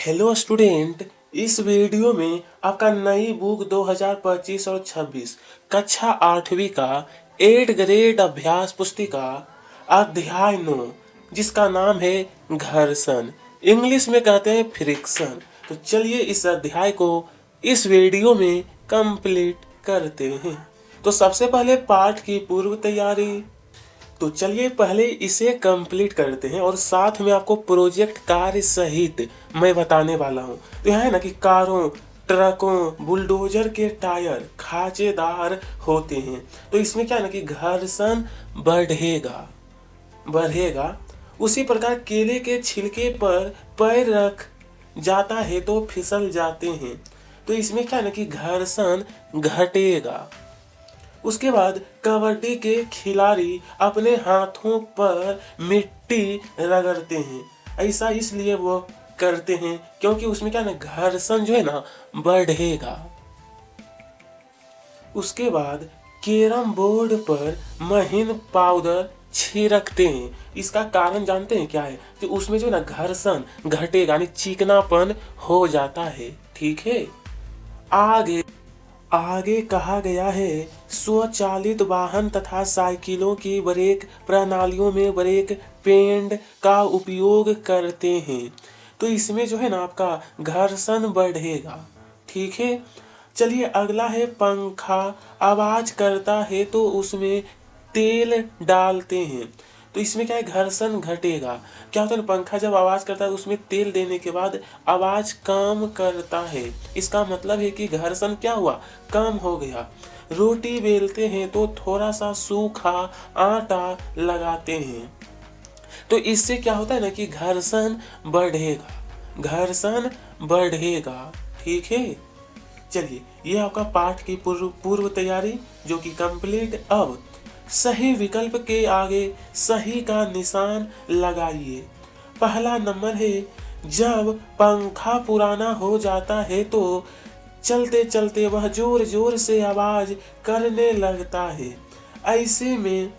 Hello student, इस video में आपका नई बुक 2025 और 26 कक्षा 8वीं का 8 ग्रेड अभ्यास पुस्तिका अध्याय 9 जिसका नाम है घर्षण, इंग्लिश में कहते हैं फ्रिक्शन। तो चलिए इस अध्याय को इस वीडियो में कंप्लीट करते हैं। तो सबसे पहले पाठ की पूर्व तैयारी। तो चलिए पहले इसे कंप्लीट करते हैं और साथ में आपको प्रोजेक्ट कार्य सहित मैं बताने वाला हूँ। तो यहाँ है ना कि कारों, ट्रकों, बुलडोजर के टायर खांचेदार होते हैं, तो इसमें क्या है ना कि घर्षण बढ़ेगा। उसी प्रकार केले के छिलके पर पैर रख जाता है तो फिसल जाते हैं, तो इसमें क्या है ना कि घर्षण घटेगा। उसके बाद कबड्डी के खिलाड़ी अपने हाथों पर मिट्टी रगड़ते हैं, ऐसा इसलिए वो करते हैं क्योंकि उसमें क्या ना घर्षण जो है ना बढ़ेगा। उसके बाद कैरम बोर्ड पर महीन पाउडर छिड़कते हैं, इसका कारण जानते हैं क्या है? कि उसमें जो है ना घर्षण घटेगा, यानी चिकनापन हो जाता है। ठीक है, आगे कहा गया है स्वचालित वाहन तथा साइकिलों की ब्रेक प्रणालियों में ब्रेक पैड का उपयोग करते हैं, तो इसमें जो है ना आपका घर्षण बढ़ेगा। ठीक है, चलिए अगला है पंखा आवाज करता है तो उसमें तेल डालते हैं, तो इसमें क्या है घर्षण घटेगा। क्या होता है ना, पंखा जब आवाज करता है उसमें तेल देने के बाद आवाज कम करता है, इसका मतलब है कि घर्षण क्या हुआ, कम हो गया। रोटी बेलते हैं तो थोड़ा सा सूखा आटा लगाते हैं, तो इससे क्या होता है ना कि घर्षण बढ़ेगा। ठीक है, चलिए ये आपका पाठ की पूर्व तैयारी जो कि कंप्लीट। अब सही विकल्प के आगे सही का निशान लगाइए। पहला नंबर है जब पंखा पुराना हो जाता है तो चलते चलते वह जोर जोर से आवाज करने लगता है। ऐसे में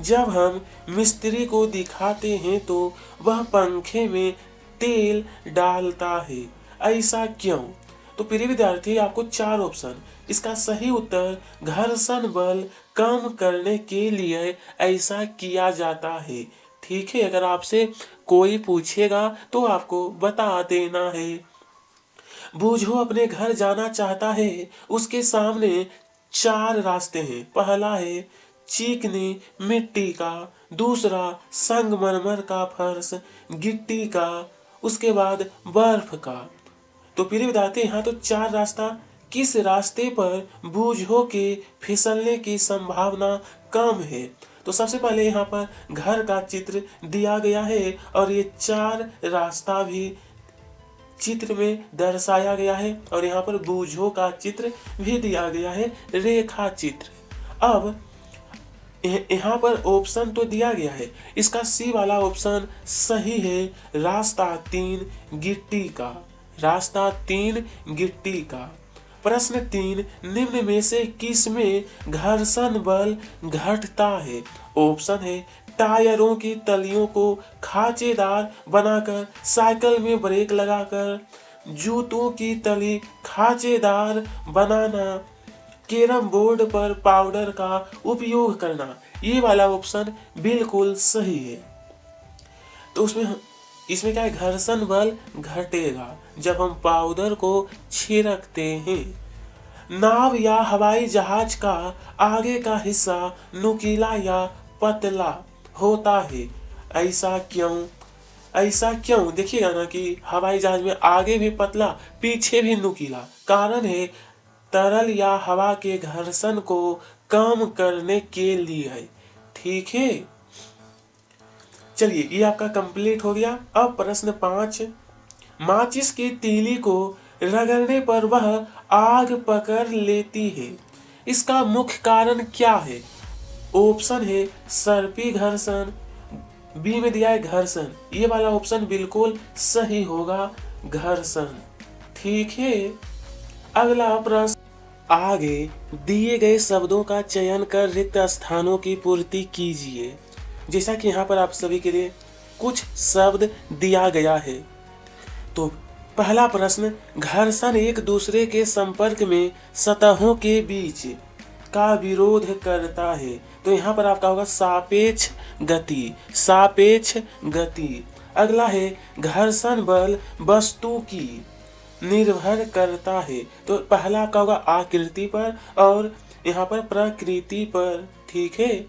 जब हम मिस्त्री को दिखाते हैं तो वह पंखे में तेल डालता है, ऐसा क्यों? तो प्रिय विद्यार्थी, आपको 4 ऑप्शन, इसका सही उत्तर घर्षण बल कम करने के लिए ऐसा किया जाता है। ठीक है, अगर आपसे कोई पूछेगा तो आपको बता देना है। बूझो अपने घर जाना चाहता है, उसके सामने 4 रास्ते हैं। पहला है चीकनी मिट्टी का, दूसरा संगमरमर का फर्श, गिट्टी का, उसके बाद बर्फ का। तो प्रिय विद्यार्थी, यहाँ तो 4 रास्ता, किस रास्ते पर बूझो के फिसलने की संभावना कम है? तो सबसे पहले यहाँ पर घर का चित्र दिया गया है और ये 4 रास्ता भी चित्र में दर्शाया गया है और यहाँ पर बूझो का चित्र भी दिया गया है, रेखा चित्र। अब यहाँ पर ऑप्शन तो दिया गया है, इसका सी वाला ऑप्शन सही है, रास्ता 3 गिट्टी का। प्रश्न 3, निम्न में से किस में घर्षण बल घटता है? ऑप्शन है टायरों की तलियों को खांचेदार बनाकर, साइकिल में ब्रेक लगाकर, जूतों की तली खांचेदार बनाना, कैरम बोर्ड पर पाउडर का उपयोग करना। ये वाला ऑप्शन बिल्कुल सही है। तो इसमें क्या है, घर्षण बल घटेगा जब हम पाउडर को छिड़कते हैं। नाव या हवाई जहाज का आगे का हिस्सा नुकीला या पतला होता है, ऐसा क्यों? देखिएगा ना कि हवाई जहाज में आगे भी पतला पीछे भी नुकीला, कारण है तरल या हवा के घर्षण को कम करने के लिए। ठीक है, चलिए ये आपका कंप्लीट हो गया। अब प्रश्न 5, माचिस की तीली को रगड़ने पर वह आग पकड़ लेती है, इसका मुख्य कारण क्या है? ऑप्शन है सर्पी घर्षण, बी में दिया है घर्षण, ये वाला ऑप्शन बिल्कुल सही होगा, घर्षण। ठीक है, अगला प्रश्न, आगे दिए गए शब्दों का चयन कर रिक्त स्थानों की पूर्ति कीजिए। जैसा कि यहाँ पर आप सभी के लिए कुछ शब्द दिया गया है, तो पहला प्रश्न, घर्षण एक दूसरे के संपर्क में सतहों के बीच का विरोध करता है। तो यहाँ पर आपका होगा सापेक्ष गति, सापेक्ष गति। अगला है, घर्षण बल वस्तु की निर्भर करता है। तो पहला आपका होगा आकृति पर और यहाँ पर प्रकृति पर। ठीक है,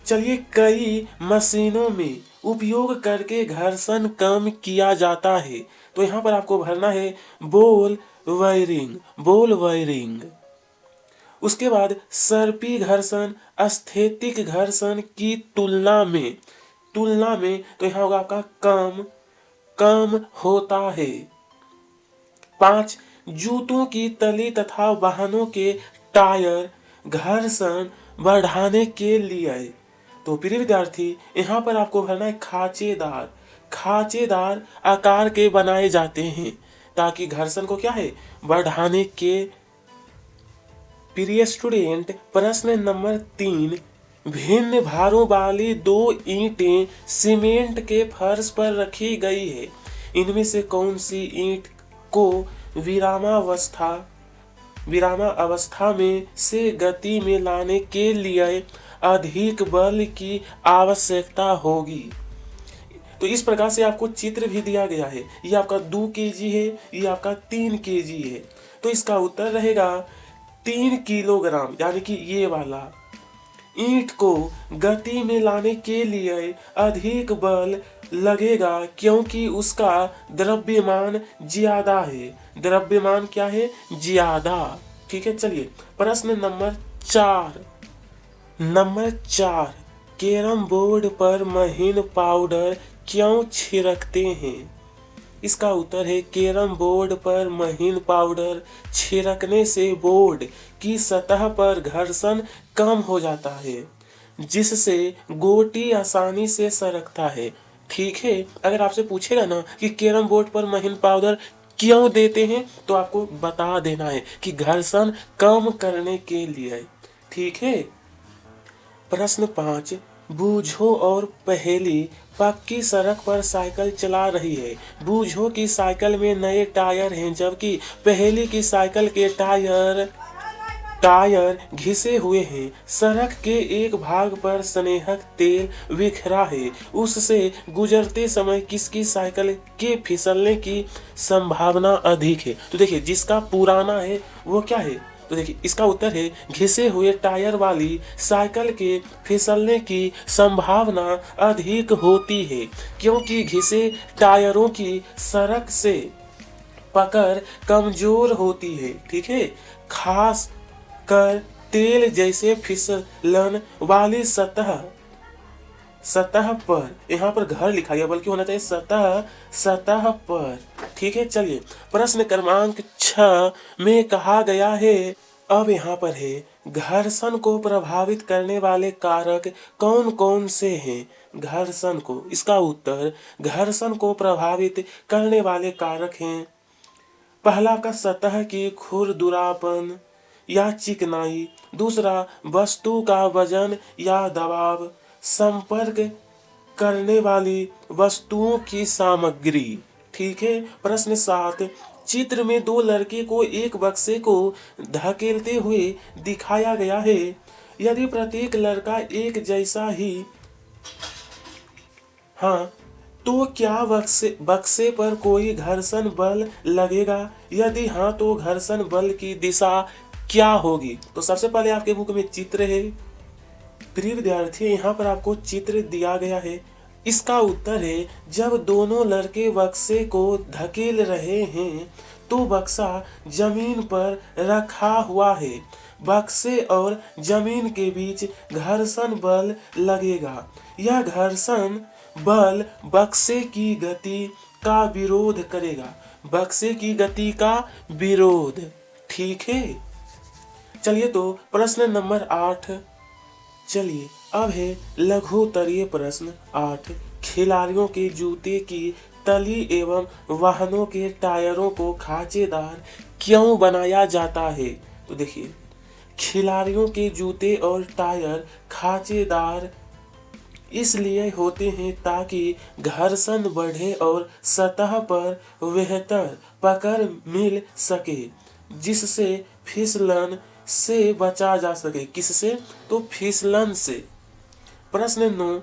चलिए, कई मशीनों में उपयोग करके घर्षण कम किया जाता है। तो यहाँ पर आपको भरना है बॉल वायरिंग, बॉल वायरिंग। उसके बाद सर्पी घर्षण स्थैतिक घर्षण की तुलना में तो यहाँ होगा आपका कम होता है। 5, जूतों की तली तथा वाहनों के टायर घर्षण बढ़ाने के लिए। तो प्रिय विद्यार्थी, यहाँ पर आपको भरना है खांचेदार आकार के बनाए जाते हैं ताकि घर्षण को क्या है, बढ़ाने के। प्रिय स्टूडेंट, प्रश्न नंबर 3, भिन्न भारों वाली 2 ईंटें सीमेंट के फर्श पर रखी गई है। इनमें से कौन सी ईंट को विरामावस्था में से गति में लाने के लिए अधिक बल की आवश्यकता होगी? तो इस प्रकार से आपको चित्र भी दिया गया है। ये आपका 2 kg है, ये आपका 3 kg है। तो इसका उत्तर रहेगा 3 किलोग्राम, यानी कि ये वाला। ईंट को गति में लाने के लिए अधिक बल लगेगा क्योंकि उसका द्रव्यमान ज्यादा है। द्रव्यमान क्या है, ज्यादा। ठीक है, चलिए प्रश्न नंबर 4। कैरम बोर्ड पर महीन पाउडर क्यों छिड़कते हैं? इसका उत्तर है कैरम बोर्ड पर महीन पाउडर छिड़कने से बोर्ड की सतह पर घर्षण कम हो जाता है, जिससे गोटी आसानी से सरकता है। ठीक है, अगर आपसे पूछेगा ना कि कैरम बोर्ड पर महीन पाउडर क्यों देते हैं, तो आपको बता देना है कि घर्षण कम करने के लिए। ठीक है, प्रश्न 5, बूझो और पहेली पक्की सड़क पर साइकिल चला रही है। बूझो की साइकिल में नए टायर हैं, जबकि पहेली की साइकिल के टायर घिसे हुए हैं। सड़क के एक भाग पर स्नेहक तेल बिखरा है। उससे गुजरते समय किसकी साइकिल के फिसलने की संभावना अधिक है? तो देखिए, जिसका पुराना है वो क्या है? तो देखिए, इसका उत्तर है घिसे हुए टायर वाली साइकिल के फिसलने की संभावना अधिक होती है, क्योंकि घिसे टायरों की सड़क से पकड़ कमजोर होती है। ठीक है, खास कर तेल जैसे फिसलन वाली सतह पर, यहाँ पर घर लिखा गया बल्कि होना चाहिए सतह पर। ठीक है, चलिए प्रश्न क्रमांक 6 में कहा गया है, अब यहाँ पर है, घर्षण को प्रभावित करने वाले कारक कौन कौन से हैं? घर्षण को, इसका उत्तर, घर्षण को प्रभावित करने वाले कारक हैं, पहला का सतह की खुरदुरापन या चिकनाई, दूसरा वस्तु का वजन या दबाव, संपर्क करने वाली वस्तुओं की सामग्री। ठीक है, प्रश्न 7, चित्र में 2 लड़के को एक बक्से को धकेलते हुए दिखाया गया है। यदि प्रत्येक लड़का एक जैसा ही तो क्या बक्से पर कोई घर्षण बल लगेगा? यदि हाँ, तो घर्षण बल की दिशा क्या होगी? तो सबसे पहले आपके बुक में चित्र है। प्रिय विद्यार्थी, यहाँ पर आपको चित्र दिया गया है। इसका उत्तर है, जब दोनों लड़के बक्से को धकेल रहे हैं तो बक्सा जमीन पर रखा हुआ है। बक्से और जमीन के बीच घर्षण बल लगेगा। यह घर्षण बल बक्से की गति का विरोध करेगा। बक्से की गति का विरोध। ठीक है, चलिए तो प्रश्न नंबर 8। चलिए अब है लघु उत्तरीय प्रश्न 8। खिलाड़ियों के जूते की तली एवं वाहनों के टायरों को खांचेदार क्यों बनाया जाता है? तो देखिए, खिलाड़ियों के जूते और टायर खांचेदार इसलिए होते हैं ताकि घर्षण बढ़े और सतह पर बेहतर पकड़ मिल सके, जिससे फिसलन से बचा जा सके। किससे? तो फिसलन से। प्रश्न 9,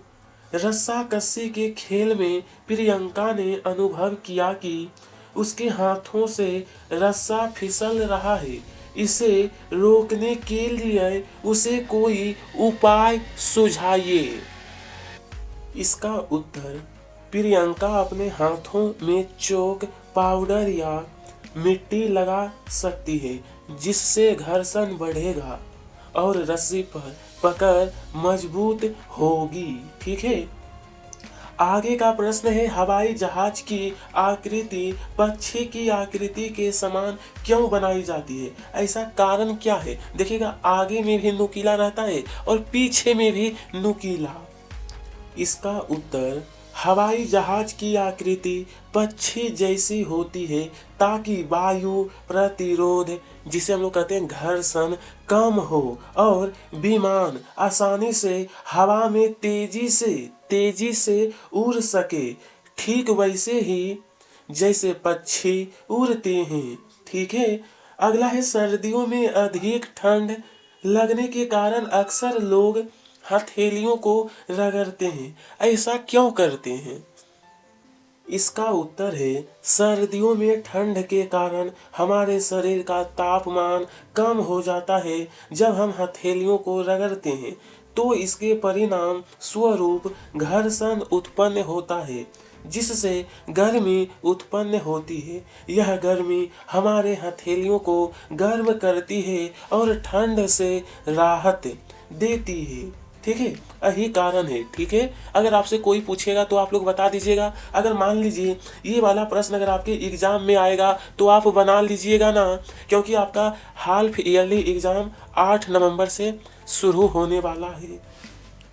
रस्साकसी के खेल में प्रियंका ने अनुभव किया कि उसके हाथों से रस्सा फिसल रहा है। इसे रोकने के लिए उसे कोई उपाय सुझाइए। इसका उत्तर, प्रियंका अपने हाथों में चौक, पाउडर या मिट्टी लगा सकती है, जिससे घर्षण बढ़ेगा और रस्सी पर पकड़ मजबूत होगी। ठीक है। आगे का प्रश्न है, हवाई जहाज की आकृति पक्षी की आकृति के समान क्यों बनाई जाती है? ऐसा कारण क्या है? देखिएगा, आगे में भी नुकीला रहता है और पीछे में भी नुकीला। इसका उत्तर, हवाई जहाज की आकृति पक्षी जैसी होती है ताकि वायु प्रतिरोध, जिसे हम लोग कहते हैं घर्षण, कम हो और विमान आसानी से हवा में तेजी से उड़ सके, ठीक वैसे ही जैसे पक्षी उड़ते हैं। ठीक है। अगला है, सर्दियों में अधिक ठंड लगने के कारण अक्सर लोग हथेलियों को रगड़ते हैं। ऐसा क्यों करते हैं? इसका उत्तर है, सर्दियों में ठंड के कारण हमारे शरीर का तापमान कम हो जाता है। जब हम हथेलियों को रगड़ते हैं तो इसके परिणाम स्वरूप घर्षण उत्पन्न होता है, जिससे गर्मी उत्पन्न होती है। यह गर्मी हमारे हथेलियों को गर्म करती है और ठंड से राहत देती है। ठीक है, यही कारण है। ठीक है। अगर आपसे कोई पूछेगा तो आप लोग बता दीजिएगा। अगर मान लीजिए ये वाला प्रश्न अगर आपके एग्जाम में आएगा तो आप बना लीजिएगा ना, क्योंकि आपका हाल्फ ईयरली एग्जाम 8 नवंबर से शुरू होने वाला है।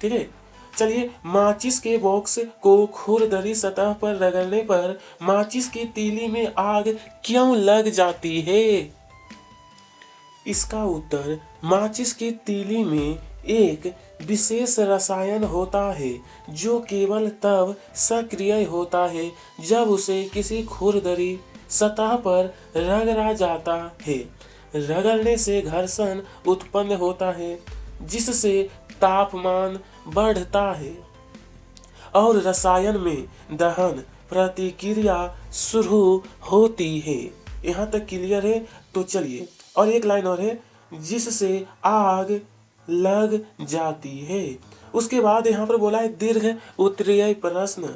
ठीक है। चलिए, माचिस के बॉक्स को खुरदरी सतह पर रगड़ने पर माचिस की तीली में आग क्यों लग जाती है? इसका उत्तर, माचिस की तीली में एक विशेष रसायन होता है जो केवल तब सक्रिय होता है जब उसे किसी खुरदरी सतह पर रगड़ा जाता है। रगड़ने से घर्षण उत्पन्न होता है, जिससे तापमान बढ़ता है और रसायन में दहन प्रतिक्रिया शुरू होती है। यहाँ तक क्लियर है? तो चलिए, और एक लाइन और है, जिससे आग लग जाती है। उसके बाद यहाँ पर बोला है दीर्घ उत्तरीय प्रश्न।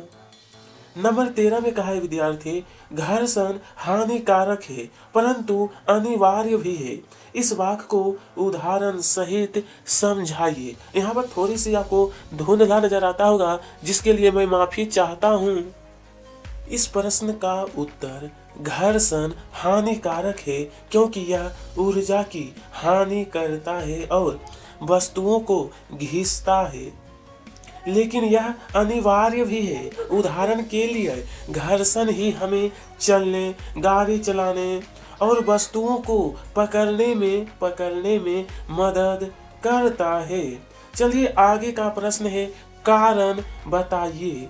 नंबर 13 में कहा है विद्यार्थी, घर्षण हानिकारक है परंतु अनिवार्य भी है। इस वाक्य को उदाहरण सहित समझाइए। यहाँ पर थोड़ी सी आपको धुंधला नजर आता होगा, जिसके लिए मैं माफी चाहता हूँ। इस प्रश्न का उत्तर, घर्षण हानिकारक है क्योंकि यह ऊर्जा की हानि करता है और वस्तुओं को घिसता है, लेकिन यह अनिवार्य भी है। उदाहरण के लिए, घर्षण ही हमें चलने, गाड़ी चलाने और वस्तुओं को पकड़ने में मदद करता है। चलिए, आगे का प्रश्न है, कारण बताइए।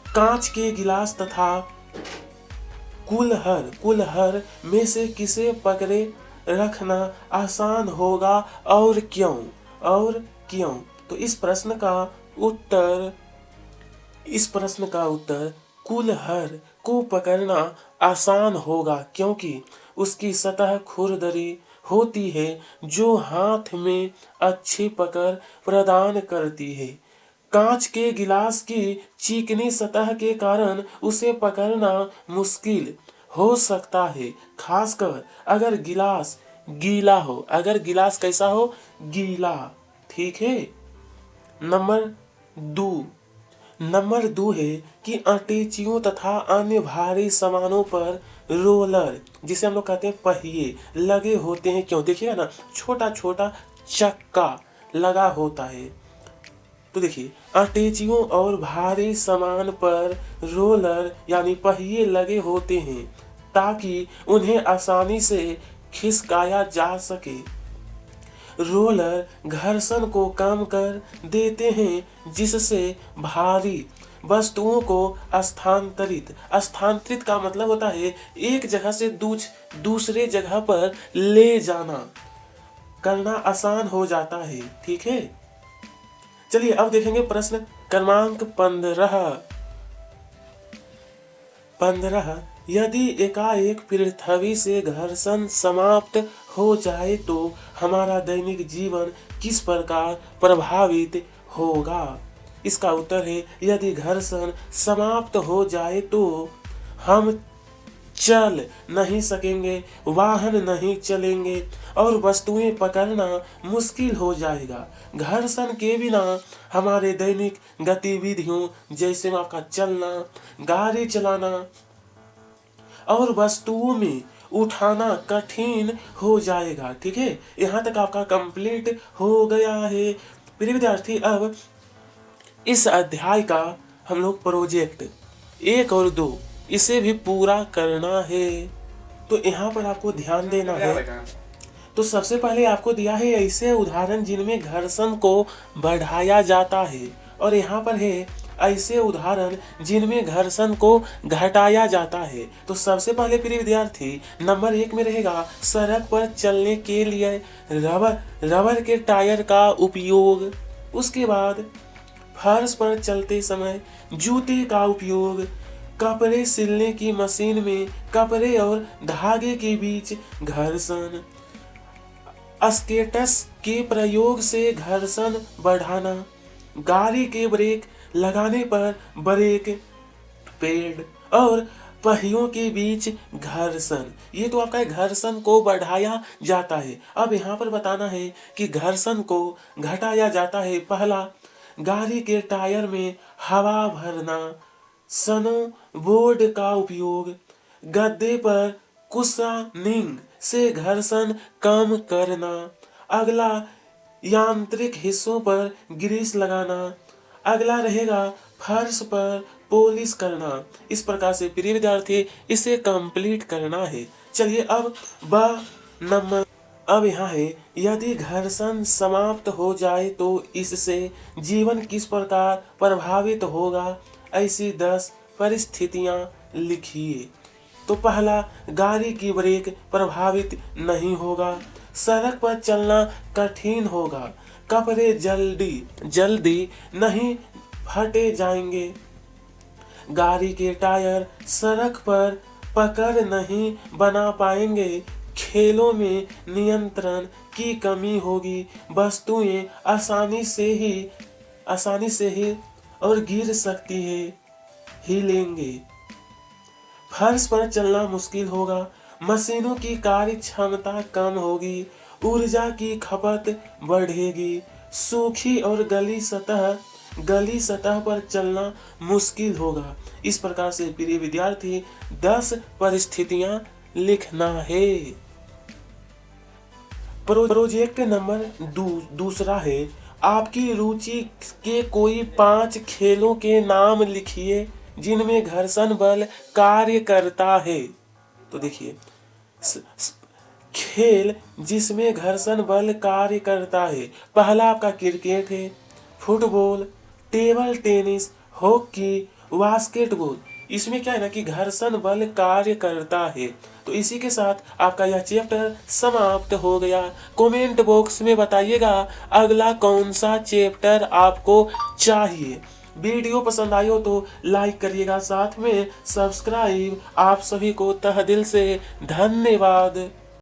कांच के गिलास तथा कुल्हड़ में से किसे पकड़े रखना आसान होगा और क्यों? तो इस प्रश्न का उत्तर कुल्हड़ को पकड़ना आसान होगा क्योंकि उसकी सतह खुरदरी होती है जो हाथ में अच्छी पकड़ प्रदान करती है। कांच के गिलास की चिकनी सतह के कारण उसे पकड़ना मुश्किल हो सकता है, खासकर अगर गिलास गीला हो। अगर गिलास कैसा हो? गीला। ठीक है। नंबर 2 है कि अटैचियों तथा अन्य भारी सामानों पर रोलर, जिसे हम लोग कहते हैं पहिए, लगे होते हैं क्यों? देखिएगा ना, छोटा छोटा चक्का लगा होता है। तो देखिए, अटैचियों और भारी सामान पर रोलर यानी पहिए लगे होते हैं ताकि उन्हें आसानी से खिसकाया जा सके। रोलर घर्षण को कम कर देते हैं, जिससे भारी वस्तुओं को स्थानांतरित का मतलब होता है एक जगह से दूसरे जगह पर ले जाना करना आसान हो जाता है। ठीक है, चलिए अब देखेंगे प्रश्न क्रमांक 15। यदि एकाएक पृथ्वी से घर्षण समाप्त हो जाए तो हमारा दैनिक जीवन किस प्रकार प्रभावित होगा? इसका उत्तर है यदि घर्षण समाप्त हो जाए तो हम चल नहीं सकेंगे, वाहन नहीं चलेंगे और वस्तुएं पकड़ना मुश्किल हो जाएगा। घर्षण के बिना हमारे दैनिक गतिविधियों जैसे आपका चलना, गाड़ी चलाना और वस्तुओं में उठाना कठिन हो जाएगा। ठीक है, यहाँ तक आपका कंप्लीट हो गया है। प्रिय विद्यार्थी, अब इस अध्याय का हम लोग प्रोजेक्ट 1 और 2 इसे भी पूरा करना है, तो यहाँ पर आपको ध्यान देना है। तो सबसे पहले आपको दिया है ऐसे उदाहरण जिनमें घर्षण को बढ़ाया जाता है, और यहाँ पर है ऐसे उदाहरण जिनमें घर्षण को घटाया जाता है। तो सबसे पहले प्रिय विद्यार्थी नंबर 1 में रहेगा सड़क पर चलने के लिए रबर के टायर का उपयोग। उसके बाद फर्श पर चलते समय जूते का उपयोग, कपड़े सिलने की मशीन में कपड़े और धागे के बीच घर्षण, स्केट्स के प्रयोग से घर्षण बढ़ाना, गाड़ी के ब्रेक लगाने पर ब्रेक पैड और पहियों के बीच घर्षण। ये तो आपका घर्षण को बढ़ाया जाता है। अब यहाँ पर बताना है कि घर्षण को घटाया जाता है। पहला, गाड़ी के टायर में हवा भरना, स्नो बोर्ड का उपयोग, गद्दे पर कुशनिंग से घर्षण कम करना। अगला, यांत्रिक हिस्सों पर ग्रीस लगाना। अगला रहेगा फर्श पर पॉलिश करना। इस प्रकार से प्रिय विद्यार्थी इसे कंप्लीट करना है। चलिए अब नंबर अब यहाँ है यदि घर्षण समाप्त हो जाए तो इससे जीवन किस प्रकार प्रभावित होगा, ऐसी 10 परिस्थितियां लिखिए। तो पहला, गाड़ी की ब्रेक प्रभावित नहीं होगा, सड़क पर चलना कठिन होगा, कपड़े जल्दी नहीं फटे जाएंगे, गाड़ी के टायर सड़क पर पकड़ नहीं बना पाएंगे, खेलों में नियंत्रण की कमी होगी, वस्तुएं आसानी से ही और गिर सकती है, हिलेंगे, फर्श पर चलना मुश्किल होगा, मशीनों की कार्य क्षमता कम होगी, ऊर्जा की खपत बढ़ेगी, सूखी और गली सतह पर चलना मुश्किल होगा। इस प्रकार से प्रिय विद्यार्थी 10 परिस्थितियां लिखना है। प्रोजेक्ट नंबर दूसरा है आपकी रुचि के कोई 5 खेलों के नाम लिखिए जिनमें घर्षण बल कार्य करता है। तो देखिए, खेल जिसमें घर्षण बल कार्य करता है, पहला आपका क्रिकेट है, football, table tennis, hockey, basketball. इसमें क्या है ना कि घर्षण बल कार्य करता है। तो इसी के साथ आपका यह चैप्टर समाप्त हो गया। कमेंट बॉक्स में बताइएगा अगला कौन सा चैप्टर आपको चाहिए। वीडियो पसंद आए हो तो लाइक करिएगा, साथ में सब्सक्राइब। आप सभी को तहे दिल से धन्यवाद।